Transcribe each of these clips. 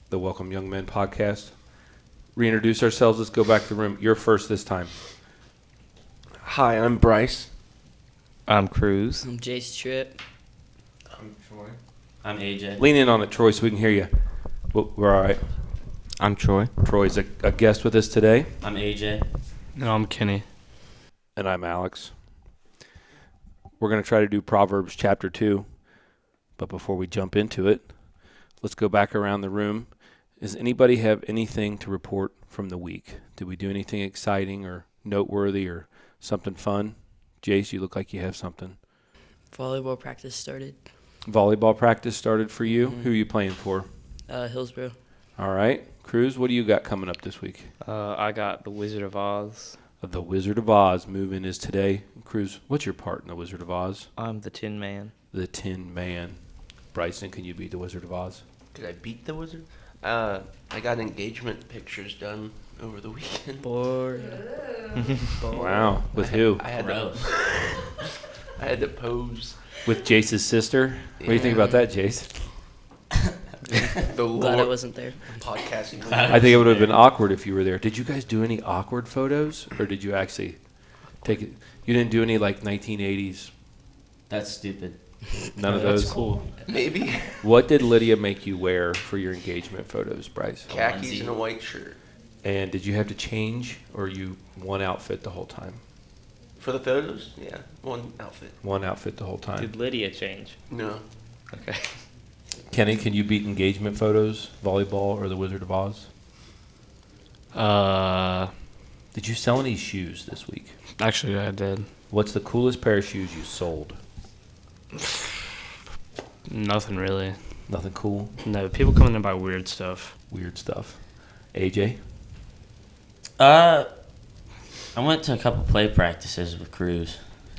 the Welcome Young Men podcast. Reintroduce ourselves. Let's go back to the room. You're first this time. Hi, I'm Brice. I'm Cruz. I'm Jace Trip. I'm Troy. I'm AJ. Lean in on it, Troy, so we can hear you. We're all right. I'm Troy. Troy's a guest with us today. I'm AJ. No, I'm Kenny. And I'm Alex. We're going to try to do Proverbs Chapter 2. But before we jump into it, let's go back around the room. Does anybody have anything to report from the week? Did we do anything exciting or noteworthy or something fun? Jace, you look like you have something. Volleyball practice started. Volleyball practice started for you. Who are you playing for? Hillsborough. All right. Cruz, what do you got coming up this week? I got the Wizard of Oz. The Wizard of Oz move-in is today. Cruz, what's your part in the Wizard of Oz? I'm the Tin Man. The Tin Man. Bryson, can you beat the Wizard of Oz? Did I beat the wizard? I got engagement pictures done over the weekend. Bored. Wow. With who? I had to pose. With Jace's sister? What do you think about that, Jace? The Glad I wasn't there. podcasting. I think it would have been awkward if you were there. Did you guys do any awkward photos? Or did you actually take it? You didn't do any like 1980s? That's stupid. None of those? That's cool. Maybe. What did Lydia make you wear for your engagement photos, Bryce? Khakis and a white shirt. And did you have to change or you one outfit the whole time? For the photos? Yeah. One outfit. One outfit the whole time. Did Lydia change? No. Okay. Kenny, can you beat engagement photos, volleyball, or the Wizard of Oz? Did you sell any shoes this week? Actually, I did. What's the coolest pair of shoes you sold? Nothing really. Nothing cool? No, people come in and buy weird stuff. Weird stuff. AJ? I went to a couple play practices with Cruz.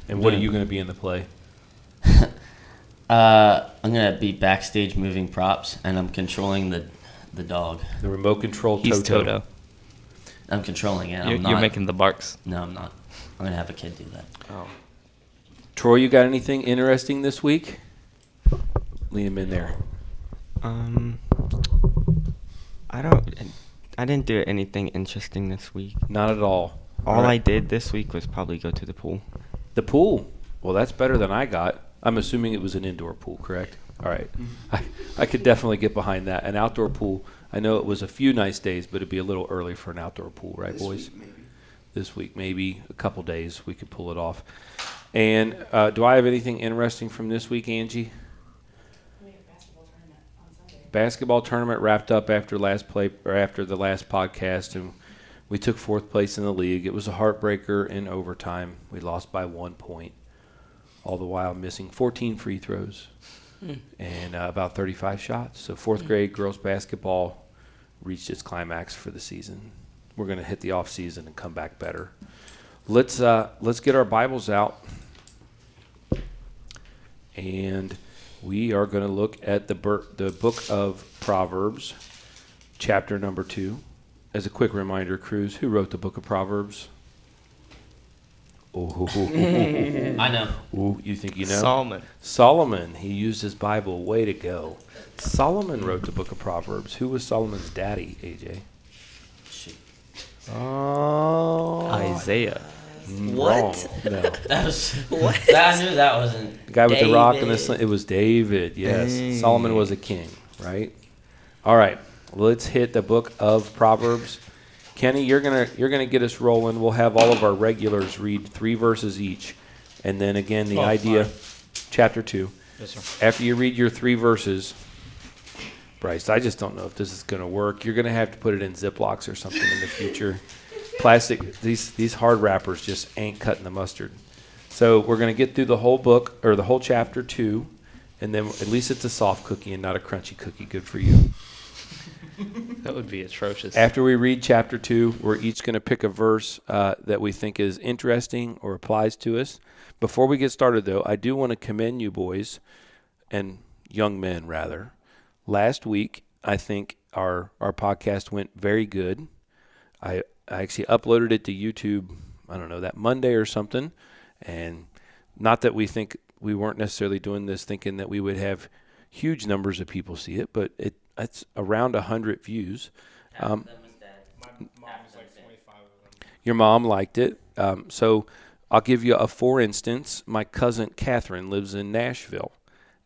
And what are you going to be in the play? I'm gonna be backstage moving props, and I'm controlling the dog. The remote control He's Toto. Toto. I'm controlling it. You're making the barks. No, I'm not. I'm gonna have a kid do that. Oh. Troy, you got anything interesting this week? Lean him in there. I didn't do anything interesting this week. Not at all. All I did this week was probably go to the pool. The pool. Well, that's better than I got. I'm assuming it was an indoor pool, correct? All right. I could definitely get behind that. An outdoor pool, I know it was a few nice days, but it'd be a little early for an outdoor pool, right, This boys? week, maybe. This week, maybe a couple days, we could pull it off. And do I have anything interesting from this week, Angie? We have a basketball tournament on Sunday. Basketball tournament wrapped up after the last podcast, and we took fourth place in the league. It was a heartbreaker in overtime. We lost by 1 point, all the while missing 14 free throws and about 35 shots. So fourth grade girls basketball reached its climax for the season. We're going to hit the off season and come back better. Let's get our Bibles out, and we are going to look at the book of Proverbs, chapter number 2. As a quick reminder, Cruz, who wrote the book of Proverbs? Oh, I know. ooh, you think you know? Solomon. Solomon. He used his Bible. Way to go. Solomon wrote the book of Proverbs. Who was Solomon's daddy, AJ? Shoot. Oh. Isaiah. What? Wrong. No. That was. What? I knew that wasn't. The guy with the rock and the David. sling. It was David, yes. Dang. Solomon was a king, right? All right. Let's hit the book of Proverbs. Kenny, you're gonna get us rolling. We'll have all of our regulars read 3 verses each. And then again, the idea, chapter 2. Yes, sir. After you read your 3 verses, Bryce, I just don't know if this is going to work. You're going to have to put it in Ziplocs or something in the future. Plastic, these hard wrappers just ain't cutting the mustard. So we're going to get through the whole book, or the whole chapter 2, and then at least it's a soft cookie and not a crunchy cookie. Good for you. That would be atrocious. After we read chapter 2, we're each going to pick a verse that we think is interesting or applies to us. Before we get started, though, I do want to commend you boys, and young men, rather. Last week, I think our podcast went very good. I actually uploaded it to YouTube, I don't know, that Monday or something. And not that we weren't necessarily doing this thinking that we would have huge numbers of people see it, but That's around 100 views. Your mom liked it. So I'll give you a for instance. My cousin Catherine lives in Nashville,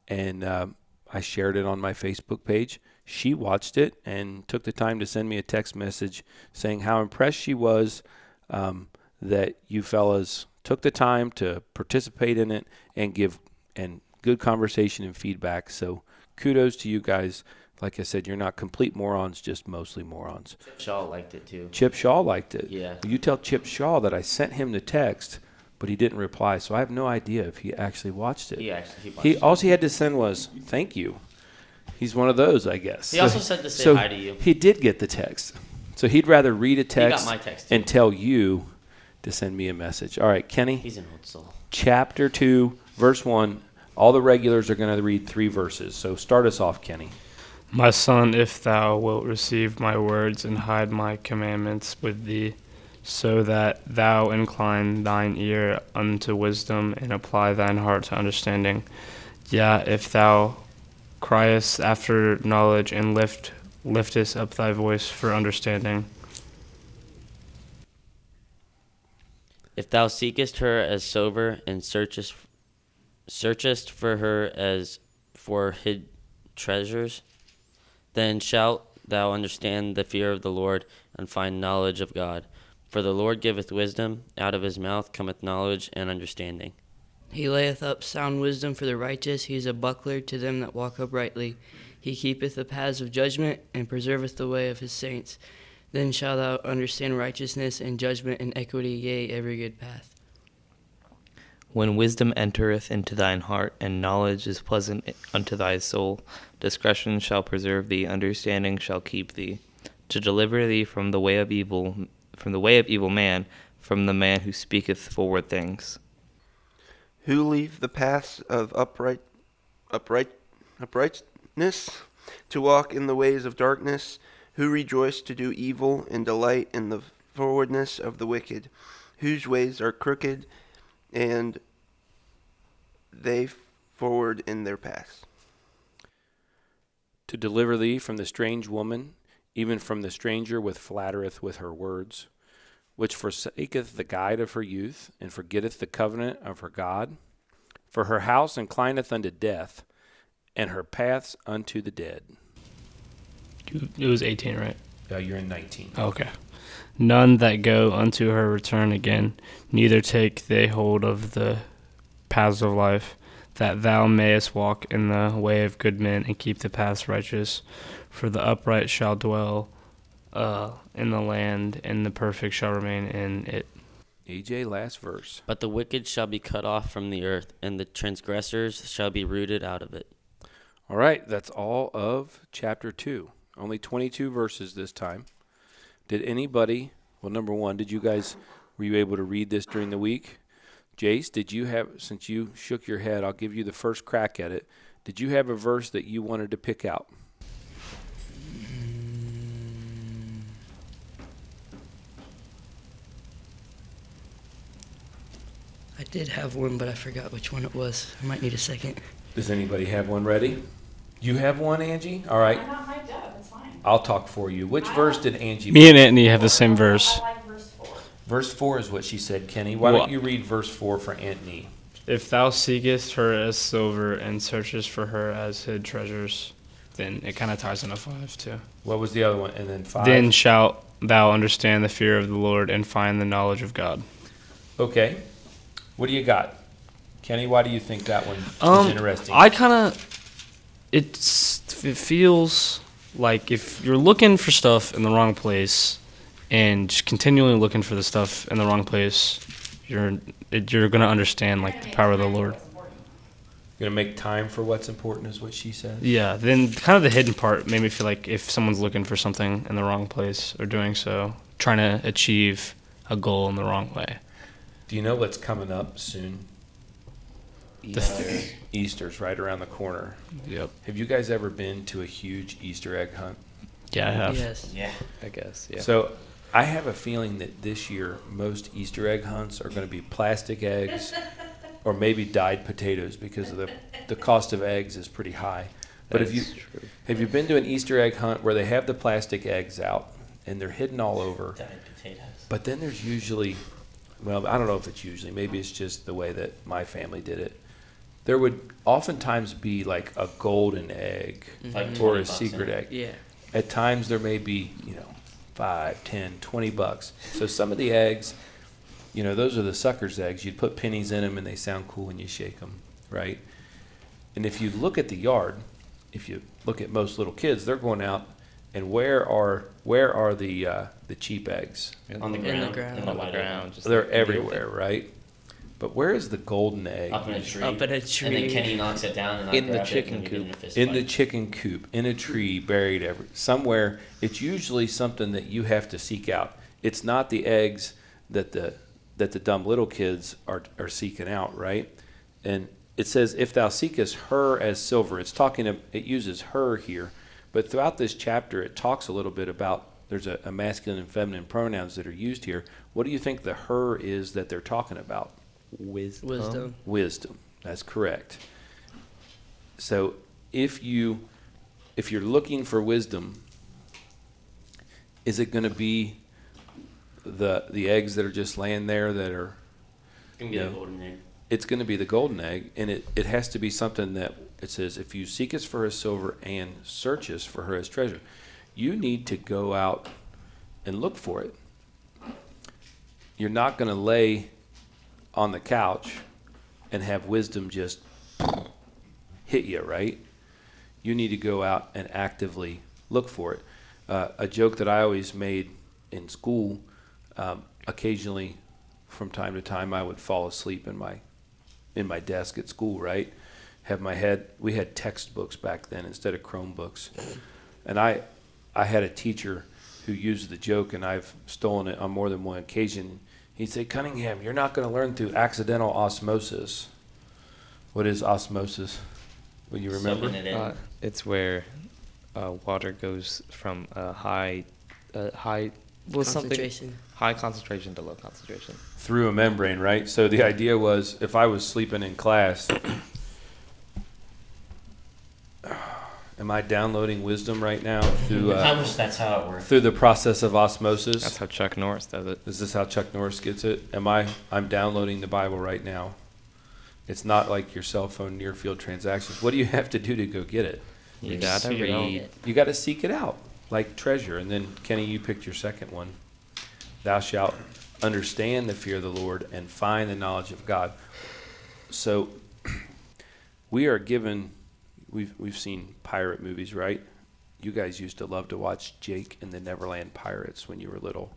and I shared it on my Facebook page. She watched it and took the time to send me a text message saying how impressed she was that you fellas took the time to participate in it and give and good conversation and feedback. So kudos to you guys. Like I said, you're not complete morons, just mostly morons. Shaw liked it too. Chip Shaw liked it. Yeah. You tell Chip Shaw that I sent him the text, but he didn't reply. So I have no idea if he actually watched it. He watched He it. all he had to send was "thank you." He's one of those, I guess. He also said to say so hi to you. He did get the text. So he'd rather read a text, my text, too. and tell you to send me a message. All right, Kenny. He's an old soul. Chapter 2, verse 1. All the regulars are going to read 3 verses. So start us off, Kenny. My son, if thou wilt receive my words and hide my commandments with thee, so that thou incline thine ear unto wisdom and apply thine heart to understanding. Yeah, if thou criest after knowledge and liftest up thy voice for understanding. If thou seekest her as sober and searchest for her as for hid treasures, then shalt thou understand the fear of the Lord and find knowledge of God. For the Lord giveth wisdom, out of his mouth cometh knowledge and understanding. He layeth up sound wisdom for the righteous. He is a buckler to them that walk uprightly. He keepeth the paths of judgment and preserveth the way of his saints. Then shalt thou understand righteousness and judgment and equity, yea, every good path. When wisdom entereth into thine heart, and knowledge is pleasant unto thy soul, discretion shall preserve thee, understanding shall keep thee, to deliver thee from the way of evil man, from the man who speaketh forward things. Who leave the paths of uprightness to walk in the ways of darkness, who rejoice to do evil and delight in the forwardness of the wicked, whose ways are crooked, and they forward in their paths. To deliver thee from the strange woman, even from the stranger which flattereth with her words, which forsaketh the guide of her youth, and forgetteth the covenant of her God. For her house inclineth unto death, and her paths unto the dead. It was 18, right? You're in 19. Okay. None that go unto her return again, neither take they hold of the paths of life, that thou mayest walk in the way of good men and keep the paths righteous. For the upright shall dwell in the land, and the perfect shall remain in it. EJ, last verse. But the wicked shall be cut off from the earth, and the transgressors shall be rooted out of it. All right, that's all of chapter 2. Only 22 verses this time. Did anybody, well, number one, were you able to read this during the week? Jace, since you shook your head, I'll give you the first crack at it. Did you have a verse that you wanted to pick out? I did have one, but I forgot which one it was. I might need a second. Does anybody have one ready? You have one, Angie? All right. I'm not hyped up. It's fine. I'll talk for you. Which verse did Angie Me and Anthony have the same verse. I like verse 4. Verse 4 is what she said, Kenny. Why don't you read verse 4 for Anthony? If thou seekest her as silver and searchest for her as hid treasures, then it kind of ties into 5 too. What was the other one? And then 5? Then shalt thou understand the fear of the Lord and find the knowledge of God. Okay. What do you got? Kenny, why do you think that one is interesting? It feels like if you're looking for stuff in the wrong place and just continually looking for the stuff in the wrong place, you're going to understand like the power of the Lord. You're going to make time for what's important is what she said. Yeah, then kind of the hidden part made me feel like if someone's looking for something in the wrong place or doing so, trying to achieve a goal in the wrong way. Do you know what's coming up soon? Easter's right around the corner. Yep. Have you guys ever been to a huge Easter egg hunt? Yeah, I have. Yes. Yeah. I guess, yeah. So I have a feeling that this year most Easter egg hunts are going to be plastic eggs or maybe dyed potatoes because of the cost of eggs is pretty high. But That is true. have you been to an Easter egg hunt where they have the plastic eggs out and they're hidden all over? Dyed potatoes. But then there's usually, well, I don't know if it's usually, maybe it's just the way that my family did it. There would oftentimes be like a golden egg Like or 20 a bucks secret in it. egg. Yeah. At times there may be, 5, 10, 20 bucks. So some of the eggs, those are the sucker's eggs. You'd put pennies in them and they sound cool when you shake them, right? And if you look at the yard, if you look at most little kids, they're going out and where are the cheap eggs? On the In ground. the ground. In the wide open. just They're like in the everywhere, right? But where is the golden egg? Up in a tree. Up in a And then tree. Kenny knocks it down and I In the grab chicken it and we get coop. in a fist In fight. the chicken coop, in a tree, buried somewhere. It's usually something that you have to seek out. It's not the eggs that the dumb little kids are seeking out, right? And it says, "If thou seekest her as silver," it uses her here, but throughout this chapter, it talks a little bit about there's a masculine and feminine pronouns that are used here. What do you think the her is that they're talking about? Wisdom. Wisdom. That's correct. So if you're looking for wisdom, is it going to be the eggs that are just laying there that are? It's going to be Yeah. the golden egg. It's going to be the golden egg, and it has to be something that it says, "If you seekest for her silver and searchest for her as treasure," you need to go out and look for it. You're not going to lay on the couch and have wisdom just hit you, right? You need to go out and actively look for it. A joke that I always made in school, occasionally from time to time I would fall asleep in my desk at school, right? We had textbooks back then instead of Chromebooks. And I had a teacher who used the joke, and I've stolen it on more than one occasion. He'd say, "Cunningham, you're not going to learn through accidental osmosis." What is osmosis? Will you remember? Soaking it in. It's where water goes from a high Concentration. high concentration to low concentration. Through a membrane, right? So the idea was, if I was sleeping in class, am I downloading wisdom right now through I wish that's how it worked. through the process of osmosis? That's how Chuck Norris does it. Is this how Chuck Norris gets it? I'm downloading the Bible right now. It's not like your cell phone near field transactions. What do you have to do to go get it? You gotta Seek it out. read. You got to seek it out, like treasure. And then, Kenny, you picked your second one. Thou shalt understand the fear of the Lord and find the knowledge of God. So we are given, we've seen pirate movies, right? You guys used to love to watch Jake and the Neverland Pirates when you were little.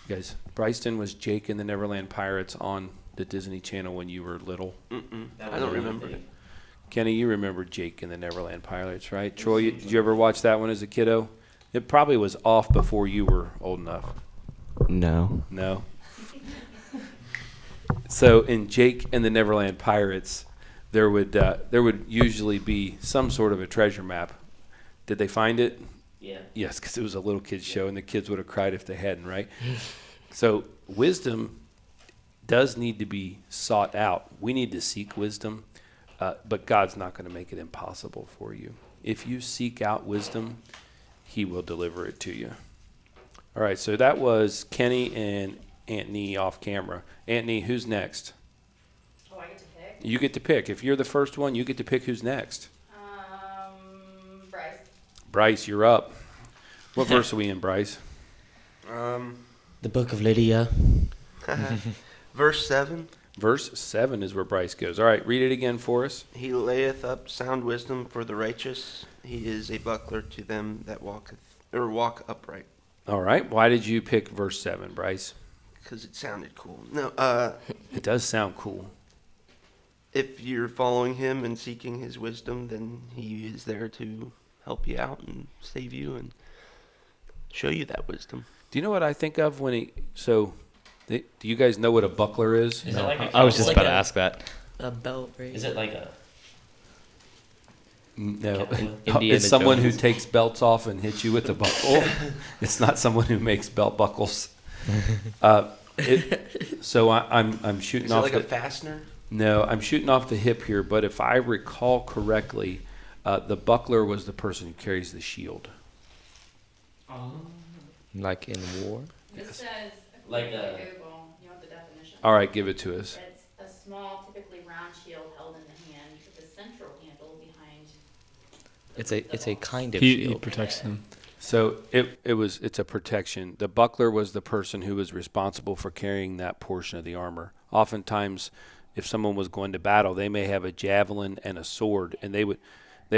You guys, Bryceton, was Jake and the Neverland Pirates on the Disney Channel when you were little? Mm-mm. That I was don't a real remember thing. it. Kenny, you remember Jake and the Neverland Pirates, right? Troy, did you ever watch that one as a kiddo? It probably was off before you were old enough. No. No? So in Jake and the Neverland Pirates, there would usually be some sort of a treasure map. Did they find it? Yeah. Yes, because it was a little kid's show, and the kids would have cried if they hadn't, right? So wisdom does need to be sought out. We need to seek wisdom, but God's not going to make it impossible for you. If you seek out wisdom, He will deliver it to you. All right, so that was Kenny and Aunt Nee off camera. Aunt Nee, who's next? Oh, I get to pick? You get to pick. If you're the first one, you get to pick who's next. Brice. Brice, you're up. What verse are we in, Brice? The Book of Lydia. Verse 7. Verse 7 is where Brice goes. All right, read it again for us. He layeth up sound wisdom for the righteous. He is a buckler to them that walk upright. All right, why did you pick verse 7, Brice? Because it sounded cool. No, It does sound cool. if you're following him and seeking his wisdom, then he is there to help you out and save you and show you that wisdom. Do you know what I think of when do you guys know what a buckler is? Is it like a I was just Like about to a- ask that. A belt, right? Is it like a No. Indiana It's someone who Jones. takes belts off and hits you with a buckle. It's not someone who makes belt buckles. So I'm shooting Is it off like a fastener? No, I'm shooting off the hip here, but if I recall correctly, The buckler was the person who carries the shield. Like in war. This says, Like according a- to Google, you want the definition? All right, give it to us. It's a small, typically round shield held in the hand with a central handle behind. It's a kind of He shield. protects him. So it's a protection. The buckler was the person who was responsible for carrying that portion of the armor. Oftentimes, if someone was going to battle, they may have a javelin and a sword, and they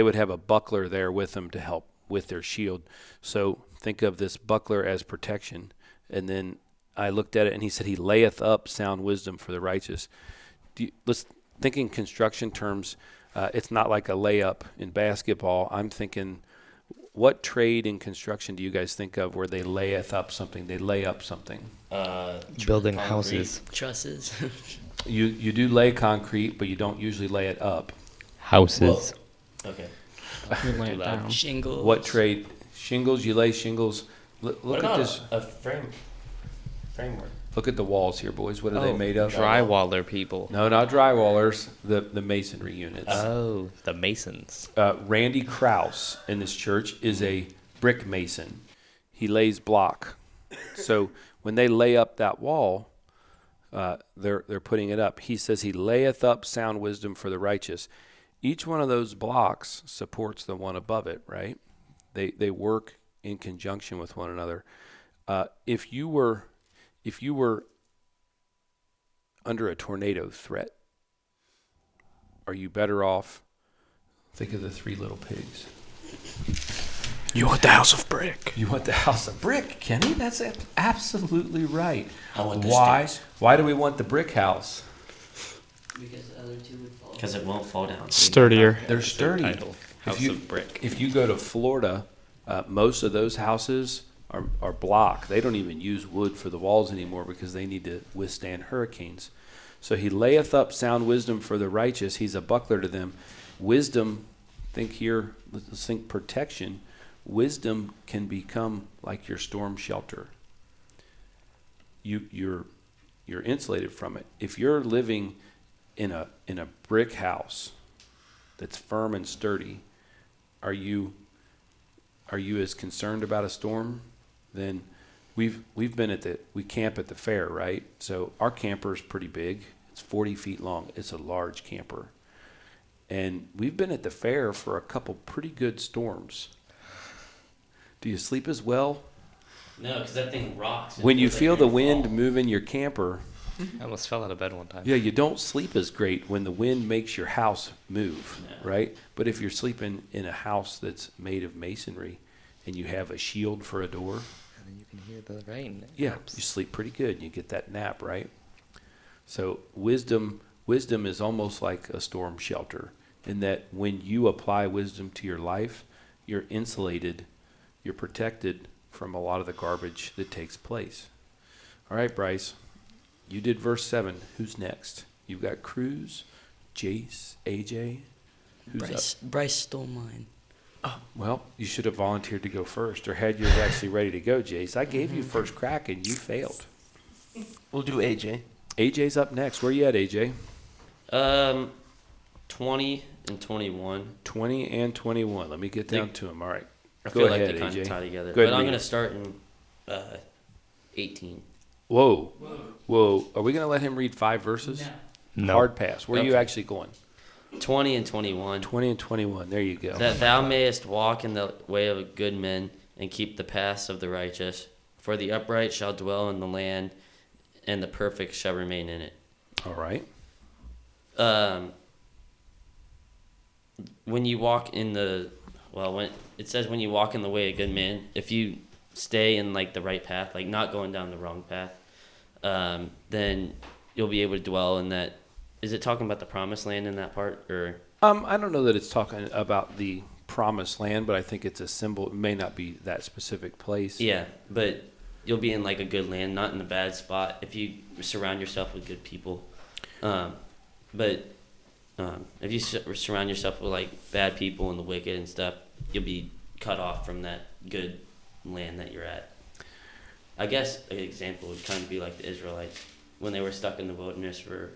would have a buckler there with them to help with their shield. So think of this buckler as protection. And then I looked at it, and he said, he layeth up sound wisdom for the righteous. Let's think in construction terms. It's not like a layup in basketball. I'm thinking, what trade in construction do you guys think of where they layeth up something? They lay up something. Building concrete. houses. Trusses. You do lay concrete, but you don't usually lay it up. Houses. Okay. You lay it Too loud. down. Shingles. What trade? Shingles. You lay shingles. What Look at about this. a framework? Look at the walls here, boys. What are they made of? Drywaller people. No, not drywallers. The masonry units. Oh, the masons. Randy Krause in this church is a brick mason. He lays block. So when they lay up that wall, they're putting it up. He says he layeth up sound wisdom for the righteous. Each one of those blocks supports the one above it, right? They work in conjunction with one another. If you were under a tornado threat, are you better off? Think of the three little pigs. You want the house of brick. You want the house of brick, Kenny? That's absolutely right. I want the Why? sticks. Why do we want the brick house? Because the other two would fall. Because it won't fall down. Sturdier. They're sturdy. Title. House you- of brick. If you go to Florida, most of those houses are block. They don't even use wood for the walls anymore because they need to withstand hurricanes. So he layeth up sound wisdom for the righteous. He's a buckler to them. Wisdom, think here, let's think protection. Wisdom can become like your storm shelter. You're insulated from it. If you're living in a brick house that's firm and sturdy, are you as concerned about a storm? Then we camp at the fair, right? So our camper is pretty big. It's 40 feet long. It's a large camper. And we've been at the fair for a couple pretty good storms. Do you sleep as well? No, because that thing rocks. It When you feels like feel you're the gonna wind fall. moving your camper, I almost fell out of bed one time. yeah, you don't sleep as great when the wind makes your house move, No. right? But if you're sleeping in a house that's made of masonry and you have a shield for a door, And then you can hear the rain. It yeah, helps. you sleep pretty good. You get that nap, right? So wisdom is almost like a storm shelter in that when you apply wisdom to your life, you're insulated, you're protected from a lot of the garbage that takes place. All right, Brice, you did verse 7. Who's next? You've got Cruz, Jace, AJ. Who's Brice stole mine. up? Well, you should have volunteered to go first or had yours actually ready to go, Jace. I gave you first crack and you failed. We'll do AJ. AJ's up next. Where you at, AJ? 20 and 21. 20 and 21. Let me get down to them. All right. I Go feel ahead, like they kind AJ. of tie together. Go ahead But I'm and read going it. to start in 18. Whoa. Are we going to let him read 5 verses? No. Hard pass. Where are you Okay. actually going? 20 and 21. 20 and 21. There you go. That thou mayest walk in the way of good men and keep the paths of the righteous. For the upright shall dwell in the land, and the perfect shall remain in it. All right. When you walk in the, when it says when you walk in the way of good men, if you stay in like the right path, like not going down the wrong path, then you'll be able to dwell in that. Is it talking about the promised land in that part, or? I don't know that it's talking about the promised land, but I think it's a symbol. It may not be that specific place. Yeah, but you'll be in like a good land, not in a bad spot if you surround yourself with good people. But if you surround yourself with like bad people and the wicked and stuff, you'll be cut off from that good land that you're at. I guess an example would kind of be like the Israelites when they were stuck in the wilderness for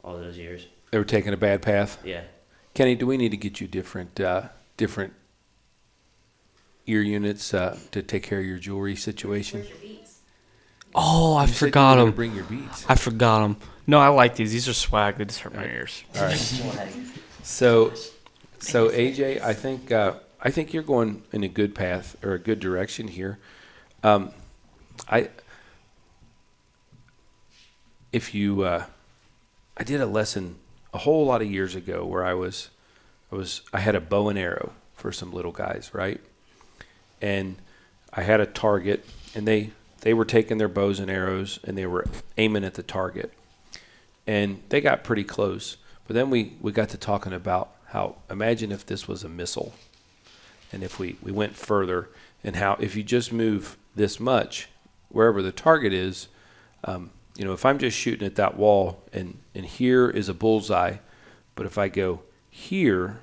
all those years. They were taking a bad path. Yeah. Kenny, do we need to get you different ear units to take care of your jewelry situation? Where's your beats? Oh, I You said you forgot were gonna them. Bring your beats. I forgot them. No, I like these. These are swag. They just hurt my ears. All right. So AJ, I think you're going in a good path or a good direction here. I did a lesson a whole lot of years ago where I had a bow and arrow for some little guys, right? And I had a target, and they were taking their bows and arrows and they were aiming at the target, and they got pretty close. But then we got to talking about how, imagine if this was a missile, and if we went further, and how if you just move this much wherever the target is, if I'm just shooting at that wall and here is a bullseye, but if I go here,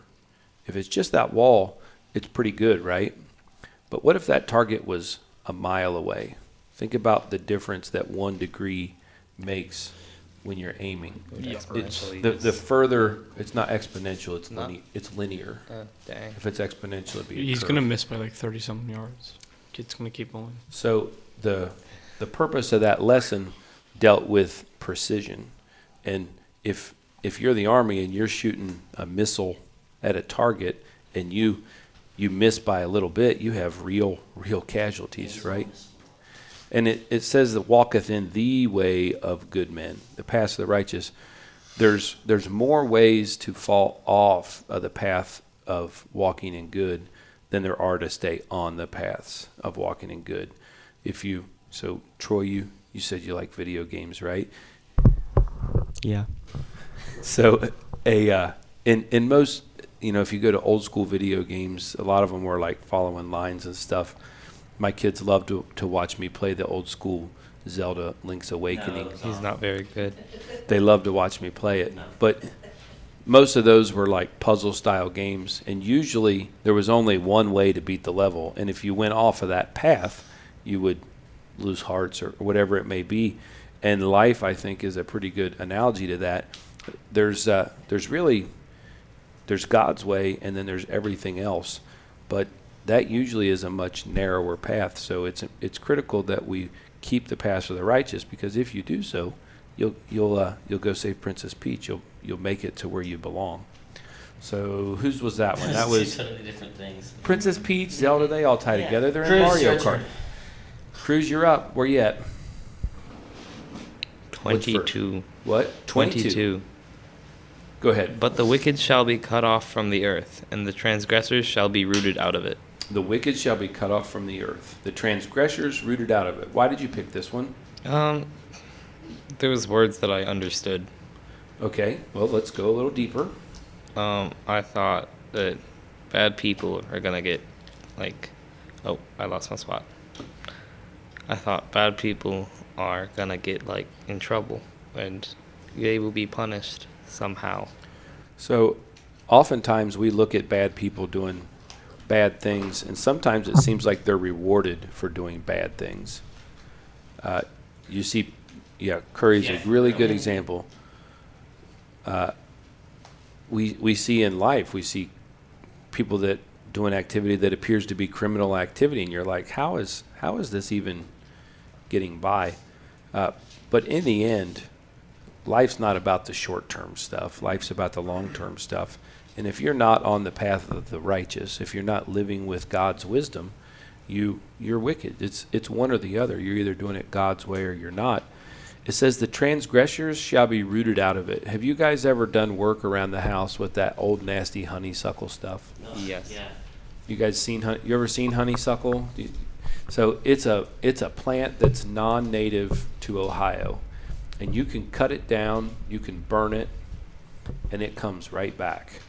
if it's just that wall, it's pretty good, right? But what if that target was a mile away? Think about the difference that 1 degree makes when you're aiming. It's the further, it's not exponential, it's linear. Dang. If it's exponential, it'd be a He's curve. going to miss by like 30-something yards. Kid's going to keep going. So the purpose of that lesson dealt with precision. And if you're the Army and you're shooting a missile at a target and you miss by a little bit, you have real casualties, right? And it says that walketh in the way of good men, the path of the righteous. There's more ways to fall off of the path of walking in good than there are to stay on the paths of walking in good. So Troy, you said you like video games, right? Yeah. So in most, if you go to old school video games, a lot of them were like following lines and stuff. My kids love to watch me play the old school Zelda Link's Awakening. He's not very good. They love to watch me play it. But most of those were like puzzle style games, and usually there was only one way to beat the level, and if you went off of that path, you would lose hearts or whatever it may be. And life, I think, is a pretty good analogy to that. There's God's way, and then there's everything else, but that usually is a much narrower path. So it's critical that we keep the path of the righteous, because if you do so, you'll go save Princess Peach. You'll make it to where you belong. So whose was that one? That was totally different things. Princess Peach, Zelda. They all tie Yeah. together. They're in Cruz, Mario your Kart. turn. Cruz, you're up. Where you at? 22. What? 22. Go ahead. But the wicked shall be cut off from the earth, and the transgressors shall be rooted out of it. The wicked shall be cut off from the earth. The transgressors rooted out of it. Why did you pick this one? There was words that I understood. Okay. Well, let's go a little deeper. I thought that bad people are gonna get oh, I lost my spot. I thought bad people are gonna get in trouble, and they will be punished somehow. So, oftentimes we look at bad people doing bad things, and sometimes it seems like they're rewarded for doing bad things. You see, Curry's a really good example. We see in life, we see people that do an activity that appears to be criminal activity, and you're like, how is this even getting by? But in the end, life's not about the short-term stuff. Life's about the long-term stuff. And if you're not on the path of the righteous, if you're not living with God's wisdom, you're wicked. It's one or the other. You're either doing it God's way or you're not. It says the transgressors shall be rooted out of it. Have you guys ever done work around the house with that old nasty honeysuckle stuff? No. Yes. Yeah. You guys you ever seen honeysuckle? So it's a plant that's non-native to Ohio, and you can cut it down, you can burn it, and it comes right back.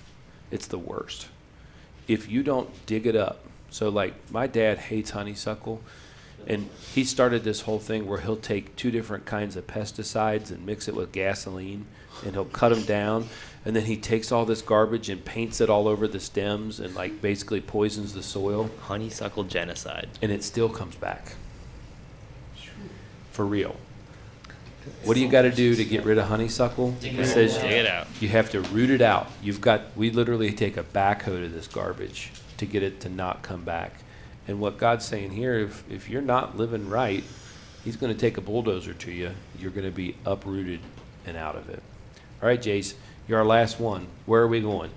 It's the worst. If you don't dig it up. So my dad hates honeysuckle, and he started this whole thing where he'll take 2 different kinds of pesticides and mix it with gasoline, and he'll cut them down, and then he takes all this garbage and paints it all over the stems and basically poisons the soil, Honeysuckle genocide. and it still comes back. For real. What do you got to do to get rid of honeysuckle? It says Dig it out. you have to root it out. We literally take a backhoe to this garbage to get it to not come back. And what God's saying here, if you're not living right, he's going to take a bulldozer to you. You're going to be uprooted and out of it. All right, Jace, you're our last one. Where are we going?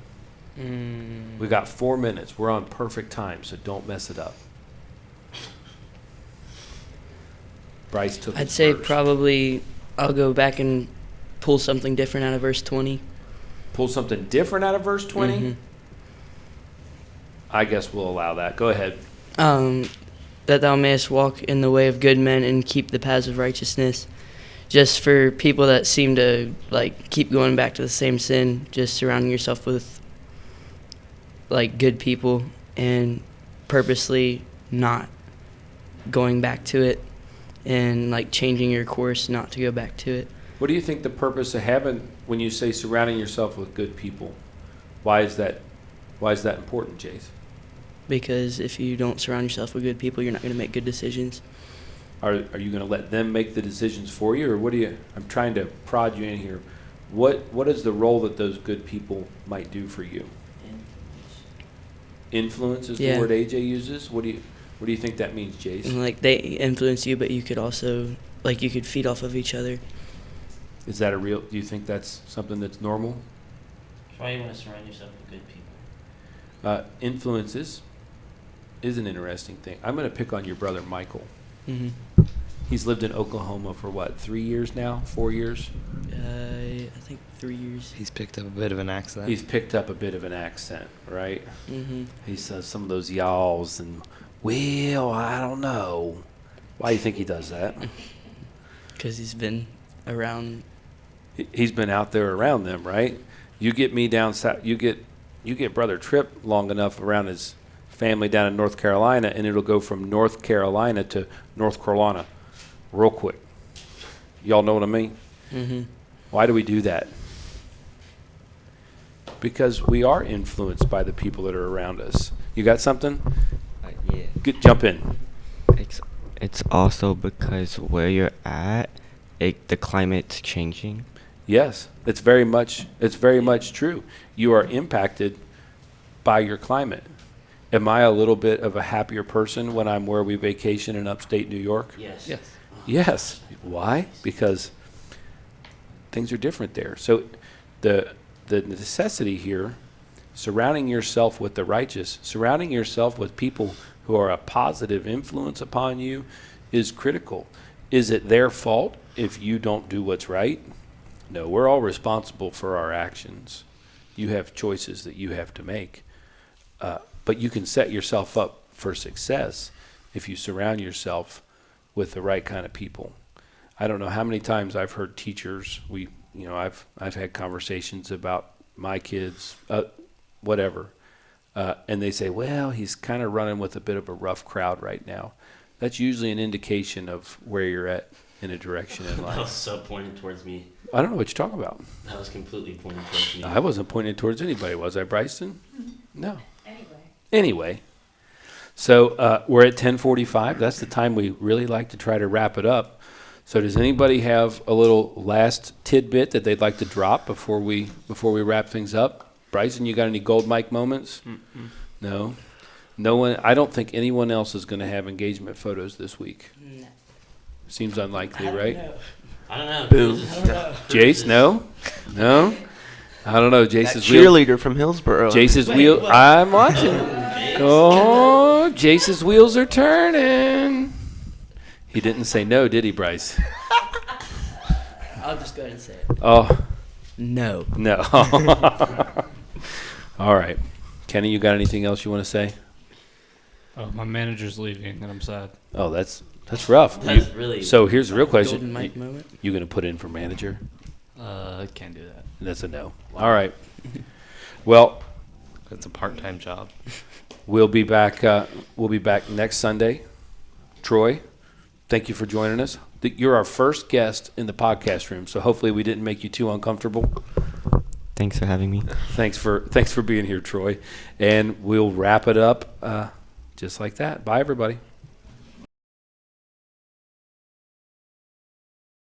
We got 4 minutes. We're on perfect time, so don't mess it up. Brice took I'd it say first. probably I'll go back and pull something different out of verse 20. Pull something different out of verse 20? Mhm. I guess we'll allow that. Go ahead. That thou mayest walk in the way of good men and keep the paths of righteousness. Just for people that seem to like keep going back to the same sin, just surrounding yourself with like good people and purposely not going back to it and like changing your course not to go back to it. What do you think the purpose of having, when you say surrounding yourself with good people, why is that important, Jace? Because if you don't surround yourself with good people, you're not going to make good decisions. Are you going to let them make the decisions for you, or what do you? I'm trying to prod you in here. What is the role that those good people might do for you? Influence is Yeah. the word AJ uses. What do you think that means, Jace? And like they influence you, but you could also like you could feed off of each other. Is that do you think that's something that's normal? Why you want to surround yourself with good people? Influences is an interesting thing. I'm going to pick on your brother Michael. Mm-hmm. He's lived in Oklahoma for what, 3 years now? 4 years? I think 3 years. He's picked up a bit of an accent. He's picked up a bit of an accent, right? Mm-hmm. He says some of those y'alls and, well, I don't know. Why do you think he does that? Because he's been around. He's been out there around them, right? You get me down south, you get Brother Tripp long enough around his family down in North Carolina, and it'll go from North Carolina to North Carolina real quick. Y'all know what I mean? Mm-hmm. Why do we do that? Because we are influenced by the people that are around us. You got something? Yeah. Jump in. It's also because where you're at, the climate's changing. Yes, it's very much true. You are impacted by your climate. Am I a little bit of a happier person when I'm where we vacation in upstate New York? Yes. Yes. Why? Because things are different there. So the necessity here, surrounding yourself with the righteous, surrounding yourself with people who are a positive influence upon you is critical. Is it their fault if you don't do what's right? No, we're all responsible for our actions. You have choices that you have to make. But you can set yourself up for success if you surround yourself with the right kind of people. I don't know how many times I've heard teachers, I've had conversations about my kids, whatever, and they say, well, he's kind of running with a bit of a rough crowd right now. That's usually an indication of where you're at in a direction in That was life. so pointed towards me. I don't know what you're talking about. That was completely pointed towards me. I wasn't pointing towards anybody, was I, Bryson? No. Anyway. Anyway, so we're at 10:45. That's the time we really like to try to wrap it up. So does anybody have a little last tidbit that they'd like to drop before we wrap things up? Bryson, you got any gold mic moments? Mm-mm. No. No one. I don't think anyone else is going to have engagement photos this week. No. Seems unlikely, right? I don't know. Boom. Jace, no. I don't know. Jace's Cheerleader from Hillsboro. Jace's wheel. I'm watching. Oh, Jace's wheels are turning. He didn't say no, did he, Brice? I'll just go ahead and say it. Oh, No. no. All right. Kenny, you got anything else you want to say? Oh, my manager's leaving, and I'm sad. Oh, that's rough. That's really. So here's the real Golden question. mic moment. You going to put in for manager? Can't do that. That's a no. All right. Well, It's a part-time job. we'll be back next Sunday. Troy, thank you for joining us. You're our first guest in the podcast room, so hopefully we didn't make you too uncomfortable. Thanks for having me. Thanks for being here, Troy. And we'll wrap it up just like that. Bye, everybody.